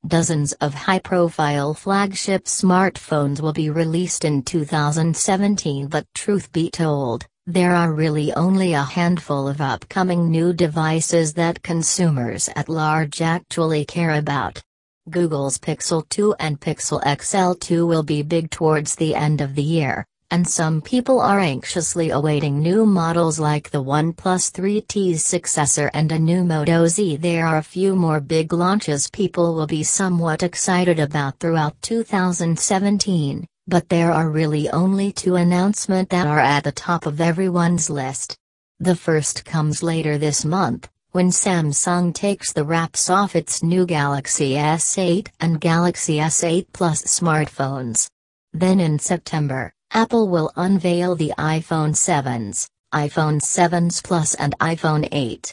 Dozens of high-profile flagship smartphones will be released in 2017, but truth be told, there are really only a handful of upcoming new devices that consumers at large actually care about. Google's Pixel 2 and Pixel XL2 will be big towards the end of the year, and some people are anxiously awaiting new models like the OnePlus 3T's successor and a new Moto Z. There are a few more big launches people will be somewhat excited about throughout 2017, but there are really only two announcements that are at the top of everyone's list. The first comes later this month, when Samsung takes the wraps off its new Galaxy S8 and Galaxy S8 Plus smartphones. Then in September, Apple will unveil the iPhone 7s, iPhone 7s Plus and iPhone 8.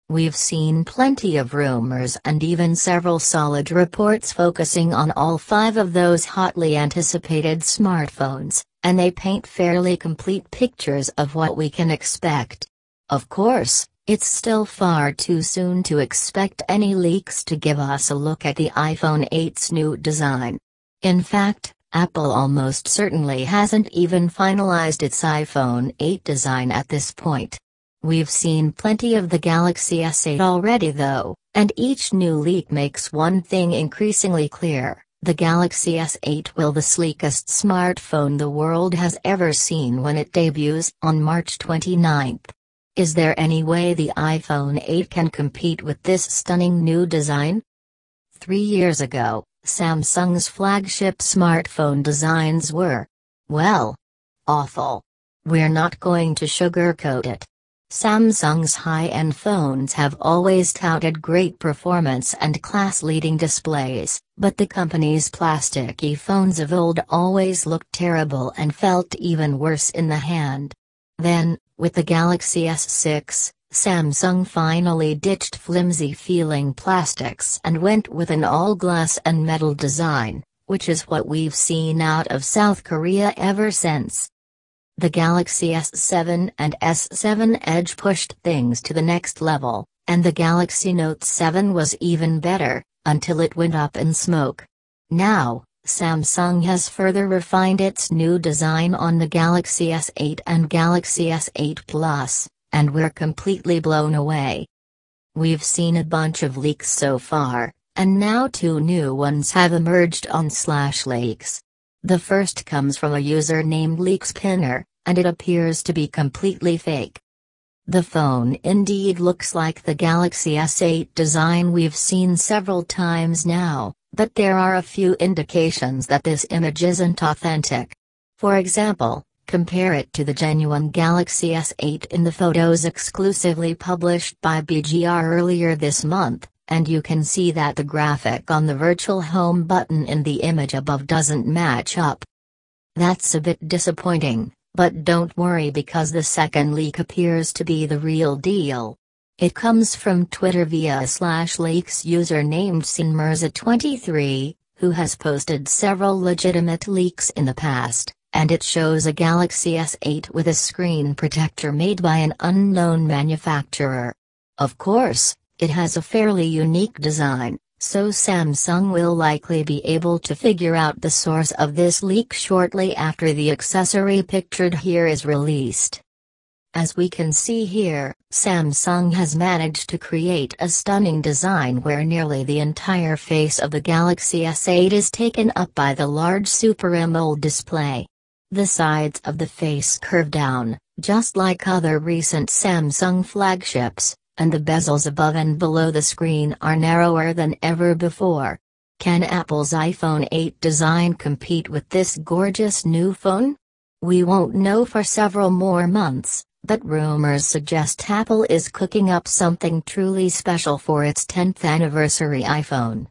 We've seen plenty of rumors and even several solid reports focusing on all five of those hotly anticipated smartphones, and they paint fairly complete pictures of what we can expect. Of course, it's still far too soon to expect any leaks to give us a look at the iPhone 8's new design. In fact, Apple almost certainly hasn't even finalized its iPhone 8 design at this point. We've seen plenty of the Galaxy S8 already though, and each new leak makes one thing increasingly clear: the Galaxy S8 will be the sleekest smartphone the world has ever seen when it debuts on March 29. Is there any way the iPhone 8 can compete with this stunning new design? 3 years ago, Samsung's flagship smartphone designs were, well, awful. We're not going to sugarcoat it. Samsung's high-end phones have always touted great performance and class-leading displays, but the company's plasticky phones of old always looked terrible and felt even worse in the hand. Then, with the Galaxy S6, Samsung finally ditched flimsy-feeling plastics and went with an all-glass and metal design, which is what we've seen out of South Korea ever since. The Galaxy S7 and S7 Edge pushed things to the next level, and the Galaxy Note 7 was even better, until it went up in smoke. Now, Samsung has further refined its new design on the Galaxy S8 and Galaxy S8 Plus, and we're completely blown away. We've seen a bunch of leaks so far, and now two new ones have emerged on /leaks. The first comes from a user named LeakSpinner, and it appears to be completely fake. The phone indeed looks like the Galaxy S8 design we've seen several times now, but there are a few indications that this image isn't authentic. For example, compare it to the genuine Galaxy S8 in the photos exclusively published by BGR earlier this month, and you can see that the graphic on the virtual home button in the image above doesn't match up. That's a bit disappointing, but don't worry because the second leak appears to be the real deal. It comes from Twitter via a /leaks user named Sinmirza23, who has posted several legitimate leaks in the past, and it shows a Galaxy S8 with a screen protector made by an unknown manufacturer. Of course, it has a fairly unique design, so Samsung will likely be able to figure out the source of this leak shortly after the accessory pictured here is released. As we can see here, Samsung has managed to create a stunning design where nearly the entire face of the Galaxy S8 is taken up by the large Super AMOLED display. The sides of the face curve down, just like other recent Samsung flagships, and the bezels above and below the screen are narrower than ever before. Can Apple's iPhone 8 design compete with this gorgeous new phone? We won't know for several more months, but rumors suggest Apple is cooking up something truly special for its 10th anniversary iPhone.